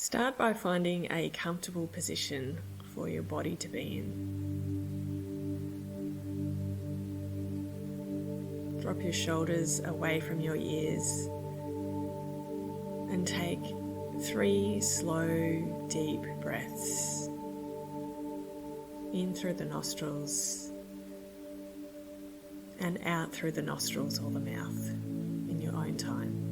Start by finding a comfortable position for your body to be in. Drop your shoulders away from your ears and take 3 slow, deep breaths in through the nostrils and out through the nostrils or the mouth in your own time.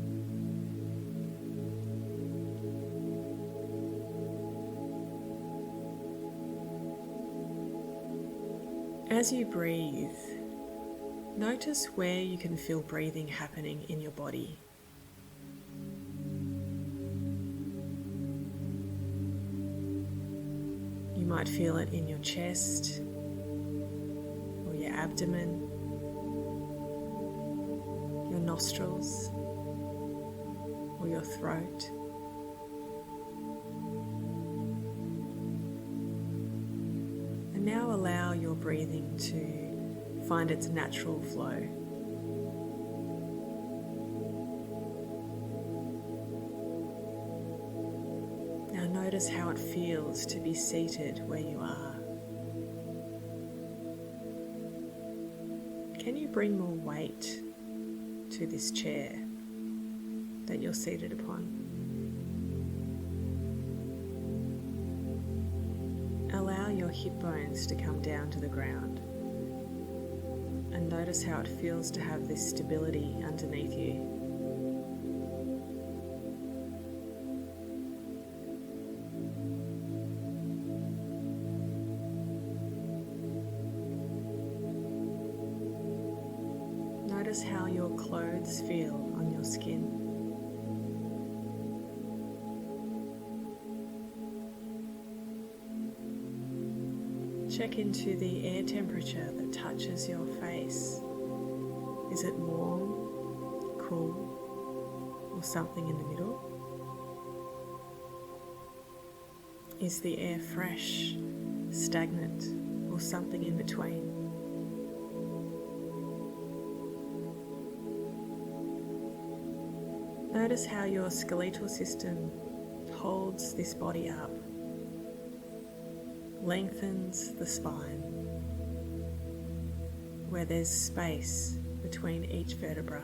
As you breathe, notice where you can feel breathing happening in your body. You might feel it in your chest or your abdomen, your nostrils or your throat. And now allow your breathing to find its natural flow. Now notice how it feels to be seated where you are. Can you bring more weight to this chair that you're seated upon? Allow your hip bones to come down to the ground and notice how it feels to have this stability underneath you. Notice how your clothes feel on your skin. Check into the air temperature that touches your face. Is it warm, cool, or something in the middle? Is the air fresh, stagnant, or something in between? Notice how your skeletal system holds this body up, lengthens the spine, where there's space between each vertebra,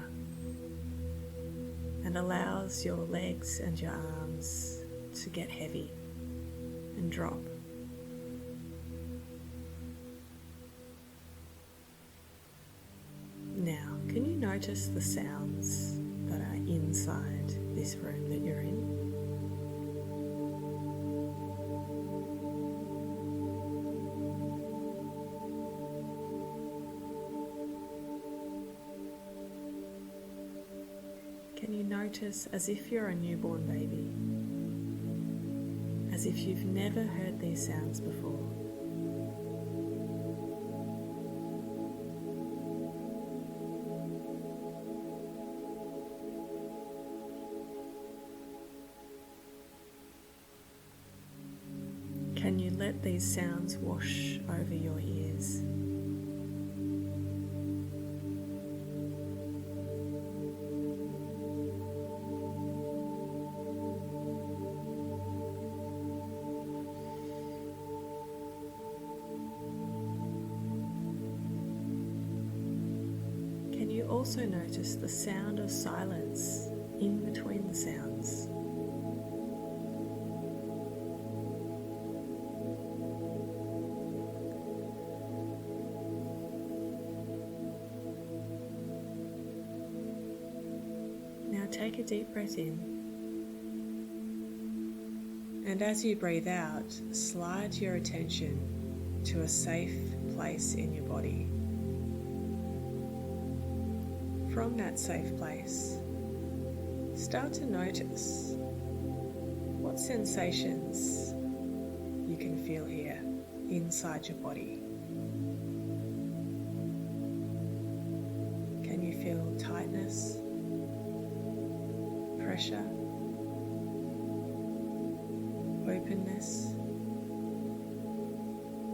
and allows your legs and your arms to get heavy and drop. Now, can you notice the sounds that are inside this room that you're in? Can you notice as if you're a newborn baby, as if you've never heard these sounds before? Can you let these sounds wash over your ears? Can you also notice the sound of silence in between the sounds? Now take a deep breath in, and as you breathe out, slide your attention to a safe place in your body. From that safe place, start to notice what sensations you can feel here inside your body. Can you feel tightness, pressure, openness,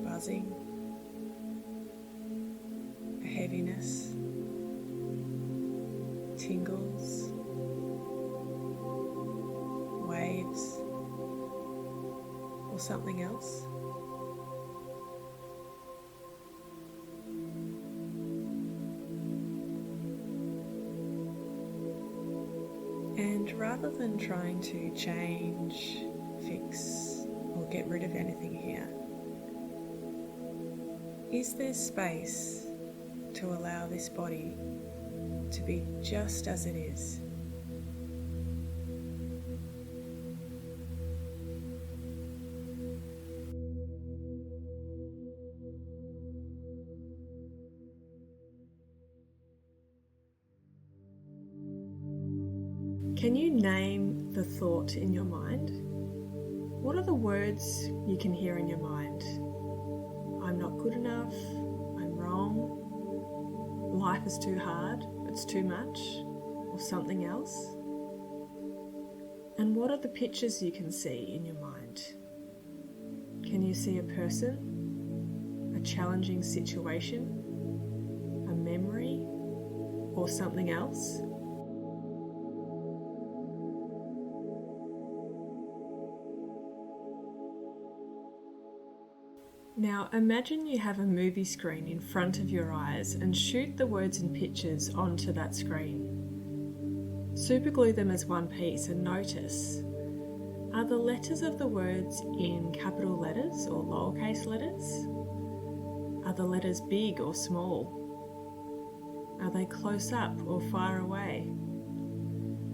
buzzing, heaviness, tingles, waves, or something else? And rather than trying to change, fix, or get rid of anything here, is there space to allow this body to be just as it is? Can you name the thought in your mind? What are the words you can hear in your mind? I'm not good enough, I'm wrong, life is too hard, it's too much, or something else? And what are the pictures you can see in your mind? Can you see a person, a challenging situation, a memory, or something else? Now imagine you have a movie screen in front of your eyes and shoot the words and pictures onto that screen. Superglue them as one piece and notice, are the letters of the words in capital letters or lowercase letters? Are the letters big or small? Are they close up or far away?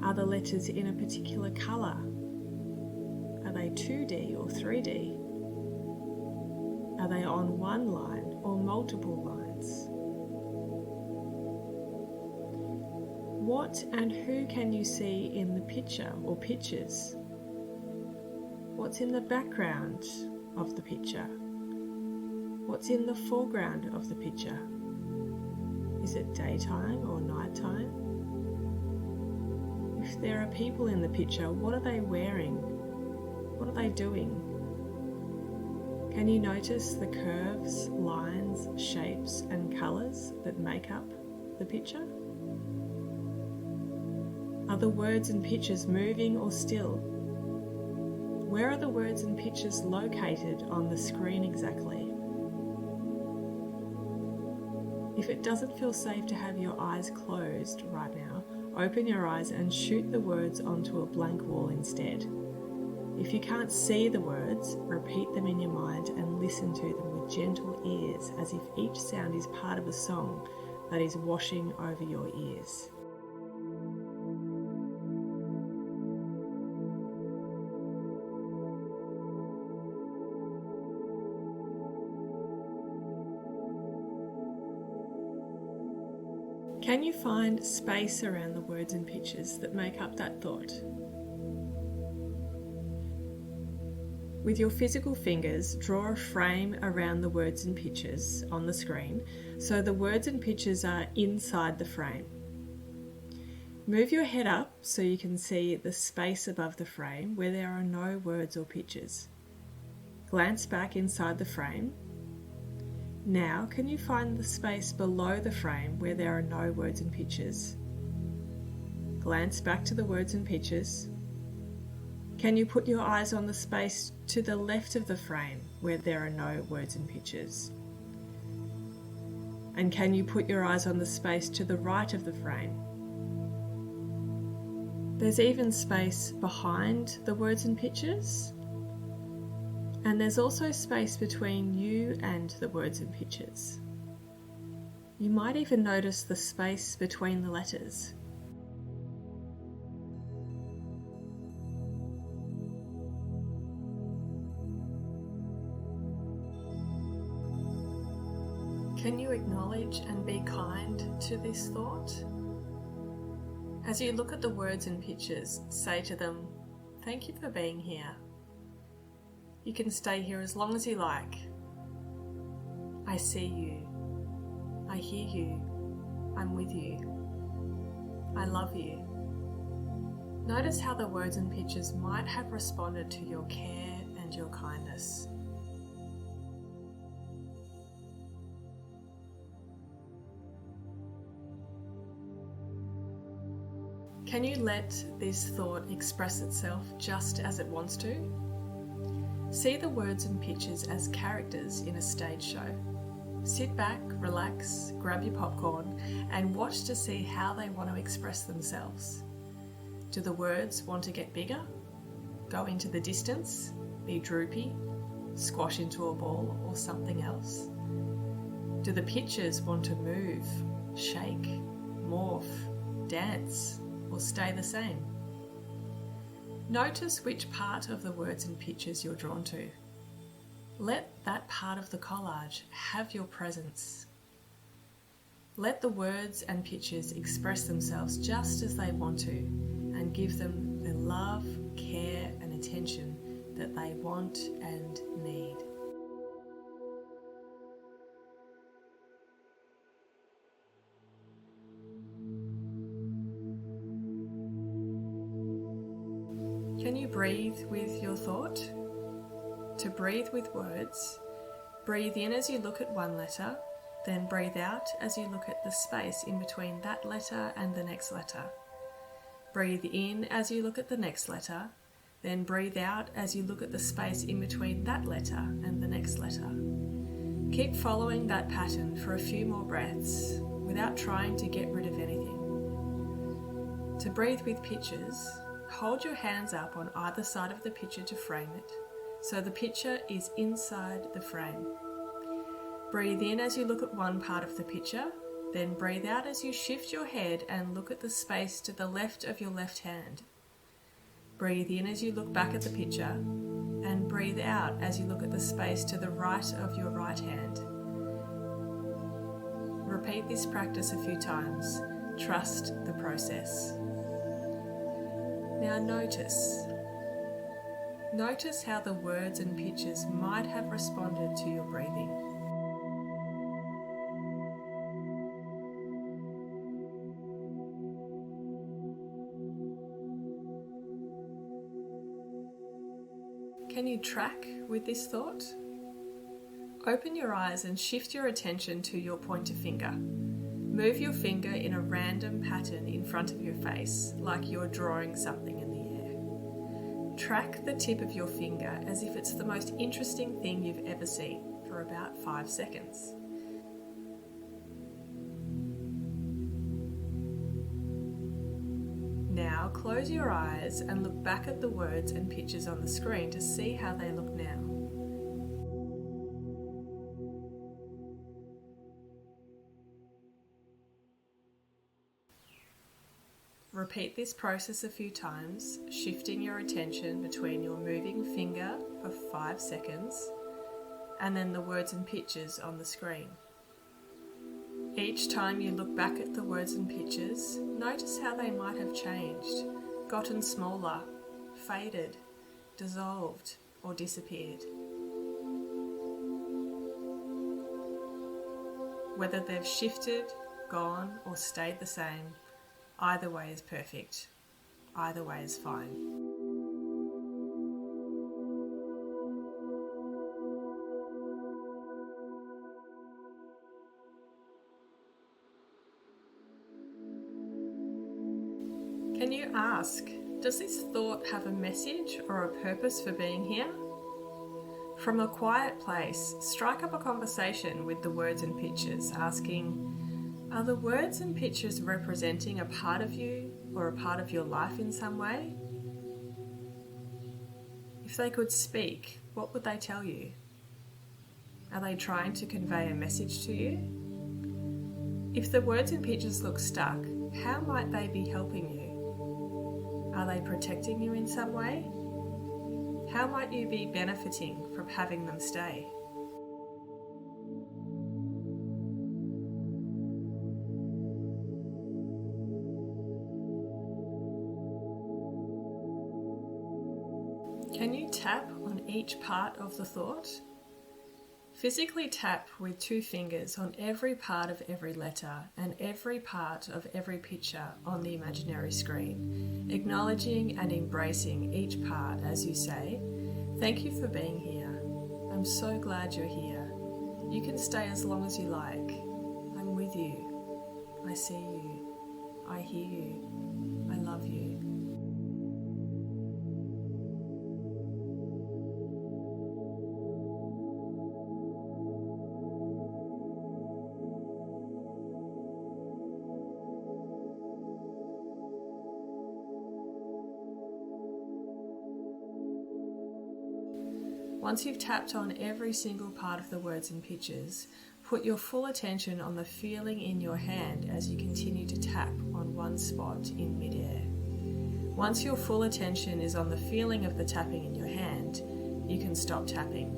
Are the letters in a particular colour? Are they 2D or 3D? Are they on one line or multiple lines? What and who can you see in the picture or pictures? What's in the background of the picture? What's in the foreground of the picture? Is it daytime or nighttime? If there are people in the picture, what are they wearing? What are they doing? Can you notice the curves, lines, shapes and colours that make up the picture? Are the words and pictures moving or still? Where are the words and pictures located on the screen exactly? If it doesn't feel safe to have your eyes closed right now, open your eyes and shoot the words onto a blank wall instead. If you can't see the words, repeat them in your mind and listen to them with gentle ears, as if each sound is part of a song that is washing over your ears. Can you find space around the words and pictures that make up that thought? With your physical fingers, draw a frame around the words and pictures on the screen so the words and pictures are inside the frame. Move your head up so you can see the space above the frame where there are no words or pictures. Glance back inside the frame. Now, can you find the space below the frame where there are no words and pictures? Glance back to the words and pictures. Can you put your eyes on the space to the left of the frame where there are no words and pictures? And can you put your eyes on the space to the right of the frame? There's even space behind the words and pictures. And there's also space between you and the words and pictures. You might even notice the space between the letters. Can you acknowledge and be kind to this thought? As you look at the words and pictures, say to them, "Thank you for being here. You can stay here as long as you like. I see you. I hear you. I'm with you. I love you." Notice how the words and pictures might have responded to your care and your kindness. Can you let this thought express itself just as it wants to? See the words and pictures as characters in a stage show. Sit back, relax, grab your popcorn, and watch to see how they want to express themselves. Do the words want to get bigger? Go into the distance? Be droopy? Squash into a ball or something else? Do the pictures want to move, shake, morph, dance, or stay the same? Notice which part of the words and pictures you're drawn to. Let that part of the collage have your presence. Let the words and pictures express themselves just as they want to, and give them the love, care, and attention that they want and need. Can you breathe with your thought? To breathe with words, breathe in as you look at one letter, then breathe out as you look at the space in between that letter and the next letter. Breathe in as you look at the next letter, then breathe out as you look at the space in between that letter and the next letter. Keep following that pattern for a few more breaths without trying to get rid of anything. To breathe with pictures, hold your hands up on either side of the picture to frame it, so the picture is inside the frame. Breathe in as you look at one part of the picture, then breathe out as you shift your head and look at the space to the left of your left hand. Breathe in as you look back at the picture, and breathe out as you look at the space to the right of your right hand. Repeat this practice a few times. Trust the process. Now notice how the words and pictures might have responded to your breathing. Can you track with this thought? Open your eyes and shift your attention to your pointer finger. Move your finger in a random pattern in front of your face, like you're drawing something in the air. Track the tip of your finger as if it's the most interesting thing you've ever seen for about 5 seconds. Now close your eyes and look back at the words and pictures on the screen to see how they look now. Repeat this process a few times, shifting your attention between your moving finger for 5 seconds and then the words and pictures on the screen. Each time you look back at the words and pictures, notice how they might have changed, gotten smaller, faded, dissolved, or disappeared. Whether they've shifted, gone, or stayed the same, either way is perfect. Either way is fine. Can you ask, does this thought have a message or a purpose for being here? From a quiet place, strike up a conversation with the words and pictures, asking, are the words and pictures representing a part of you or a part of your life in some way? If they could speak, what would they tell you? Are they trying to convey a message to you? If the words and pictures look stuck, how might they be helping you? Are they protecting you in some way? How might you be benefiting from having them stay? Can you tap on each part of the thought? Physically tap with 2 fingers on every part of every letter and every part of every picture on the imaginary screen, acknowledging and embracing each part as you say, thank you for being here. I'm so glad you're here. You can stay as long as you like. I'm with you. I see you. I hear you. I love you. Once you've tapped on every single part of the words and pictures, put your full attention on the feeling in your hand as you continue to tap on one spot in midair. Once your full attention is on the feeling of the tapping in your hand, you can stop tapping.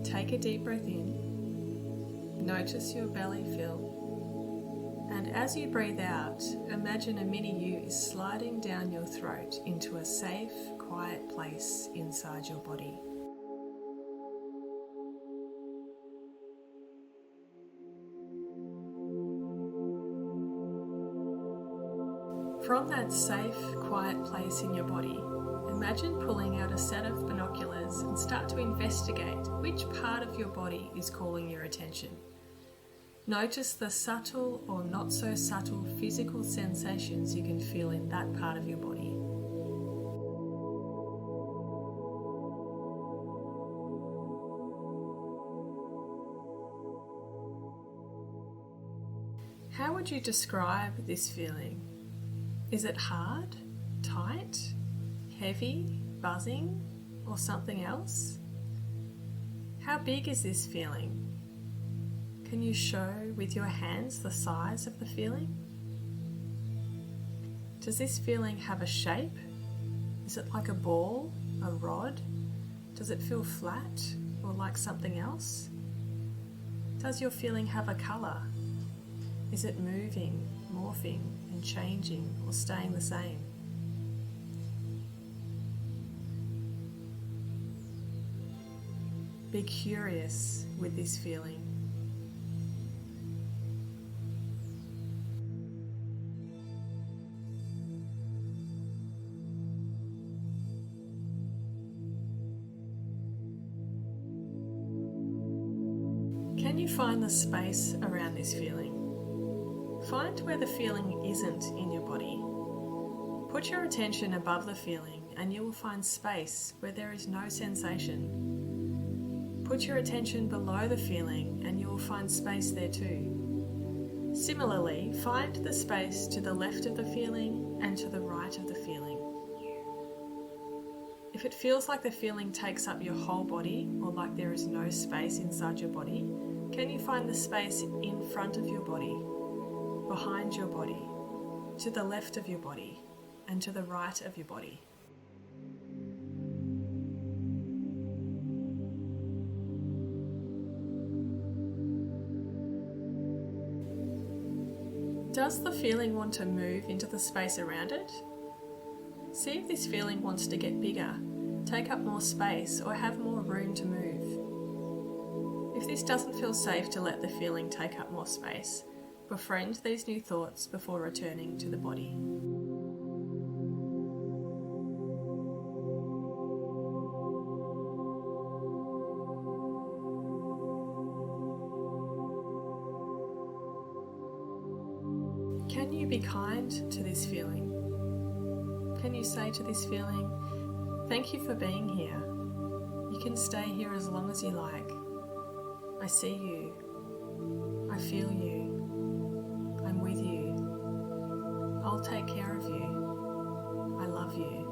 Take a deep breath in. Notice your belly fill. And as you breathe out, imagine a mini you is sliding down your throat into a safe, quiet place inside your body. From that safe, quiet place in your body, imagine pulling out a set of binoculars and start to investigate which part of your body is calling your attention. Notice the subtle or not so subtle physical sensations you can feel in that part of your body. How would you describe this feeling? Is it hard, tight, heavy, buzzing, or something else? How big is this feeling? Can you show with your hands the size of the feeling? Does this feeling have a shape? Is it like a ball, a rod? Does it feel flat or like something else? Does your feeling have a colour? Is it moving, morphing, and changing or staying the same? Be curious with this feeling. Can you find the space around this feeling? Find where the feeling isn't in your body. Put your attention above the feeling and you will find space where there is no sensation. Put your attention below the feeling and you will find space there too. Similarly, find the space to the left of the feeling and to the right of the feeling. If it feels like the feeling takes up your whole body or like there is no space inside your body, can you find the space in front of your body, behind your body, to the left of your body, and to the right of your body? Does the feeling want to move into the space around it? See if this feeling wants to get bigger, take up more space, or have more room to move. If this doesn't feel safe to let the feeling take up more space, befriend these new thoughts before returning to the body. Can you be kind to this feeling? Can you say to this feeling, "Thank you for being here. You can stay here as long as you like. I see you. I feel you. I'm with you. I'll take care of you. I love you."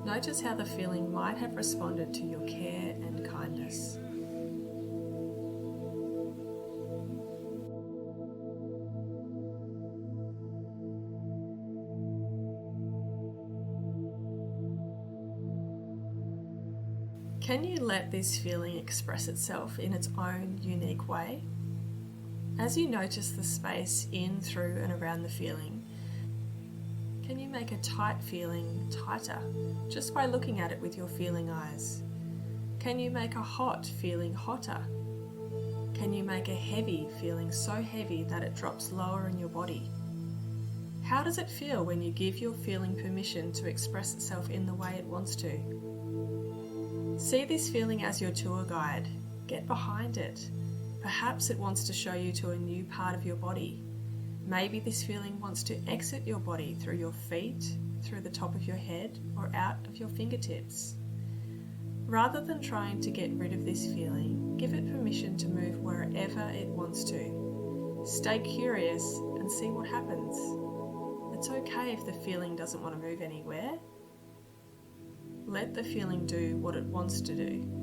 Notice how the feeling might have responded to your care and kindness. Can you let this feeling express itself in its own unique way? As you notice the space in, through, and around the feeling, can you make a tight feeling tighter just by looking at it with your feeling eyes? Can you make a hot feeling hotter? Can you make a heavy feeling so heavy that it drops lower in your body? How does it feel when you give your feeling permission to express itself in the way it wants to? See this feeling as your tour guide. Get behind it. Perhaps it wants to show you to a new part of your body. Maybe this feeling wants to exit your body through your feet, through the top of your head, or out of your fingertips. Rather than trying to get rid of this feeling, give it permission to move wherever wherever it wants to. Stay curious and see what happens. It's okay if the feeling doesn't want to move anywhere. Let the feeling do what it wants to do.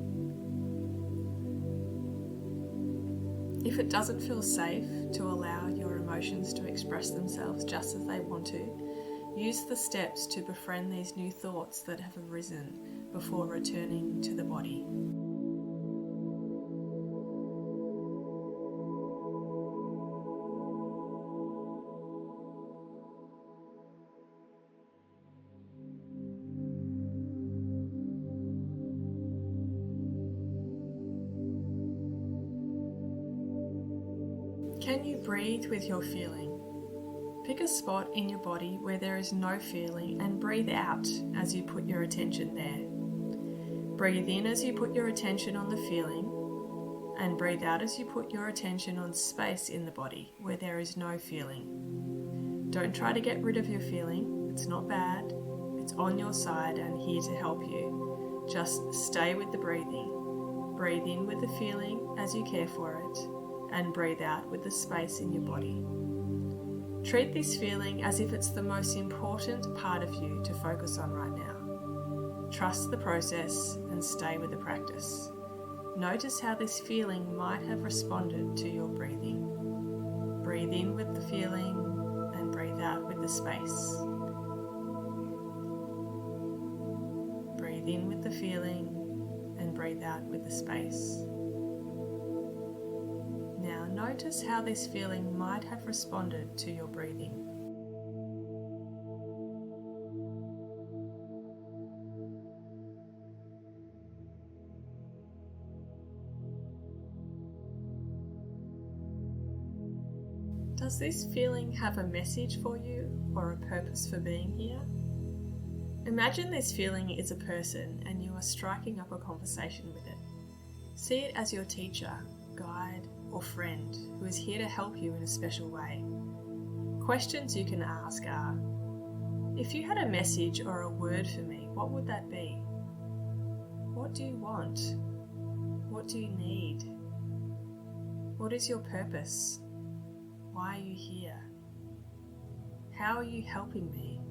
If it doesn't feel safe to allow your emotions to express themselves just as they want to, use the steps to befriend these new thoughts that have arisen before returning to the body. Can you breathe with your feeling? Pick a spot in your body where there is no feeling and breathe out as you put your attention there. Breathe in as you put your attention on the feeling, and breathe out as you put your attention on space in the body where there is no feeling. Don't try to get rid of your feeling. It's not bad. It's on your side and here to help you. Just stay with the breathing. Breathe in with the feeling as you care for it, and breathe out with the space in your body. Treat this feeling as if it's the most important part of you to focus on right now. Trust the process and stay with the practice. Notice how this feeling might have responded to your breathing. Breathe in with the feeling and breathe out with the space. Breathe in with the feeling and breathe out with the space. Now notice how this feeling might have responded to your breathing. Does this feeling have a message for you or a purpose for being here? Imagine this feeling is a person and you are striking up a conversation with it. See it as your teacher, guide, or friend who is here to help you in a special way. Questions you can ask are, if you had a message or a word for me, what would that be? What do you want? What do you need? What is your purpose? Why are you here? How are you helping me?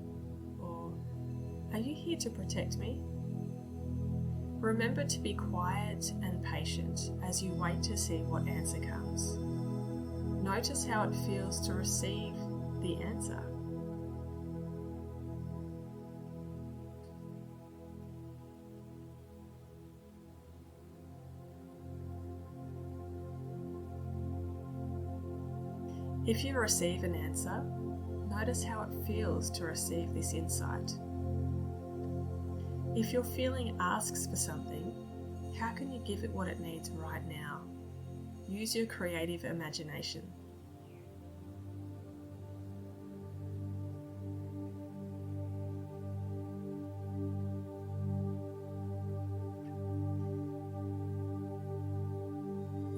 Or are you here to protect me? Remember to be quiet and patient as you wait to see what answer comes. Notice how it feels to receive the answer. If you receive an answer, notice how it feels to receive this insight. If your feeling asks for something, how can you give it what it needs right now? Use your creative imagination.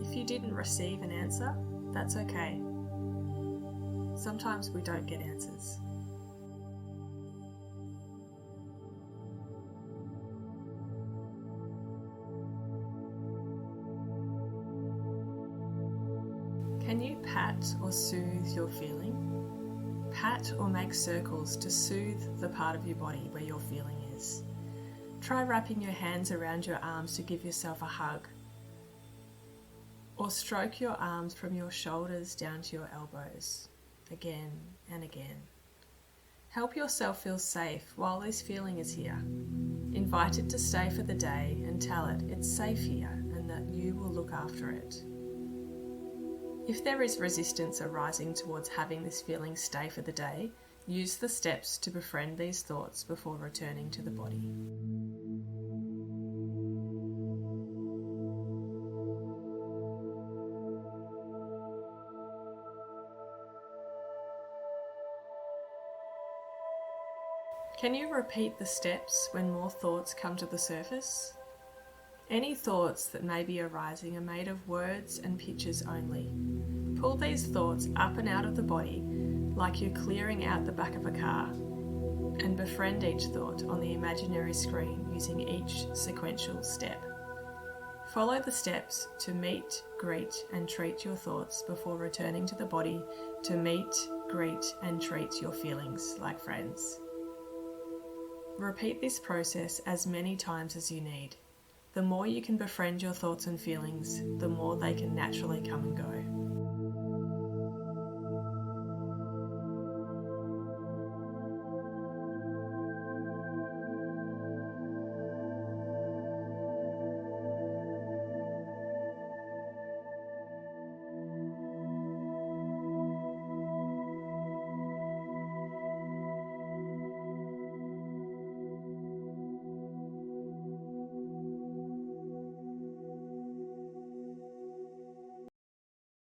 If you didn't receive an answer, that's okay. Sometimes we don't get answers. Can you pat or soothe your feeling? Pat or make circles to soothe the part of your body where your feeling is. Try wrapping your hands around your arms to give yourself a hug. Or stroke your arms from your shoulders down to your elbows, again and again. Help yourself feel safe while this feeling is here. Invite it to stay for the day and tell it it's safe here and that you will look after it. If there is resistance arising towards having this feeling stay for the day, use the steps to befriend these thoughts before returning to the body. Can you repeat the steps when more thoughts come to the surface? Any thoughts that may be arising are made of words and pictures only. Pull these thoughts up and out of the body like you're clearing out the back of a car, and befriend each thought on the imaginary screen using each sequential step. Follow the steps to meet, greet, and treat your thoughts before returning to the body to meet, greet, and treat your feelings like friends. Repeat this process as many times as you need. The more you can befriend your thoughts and feelings, the more they can naturally come and go.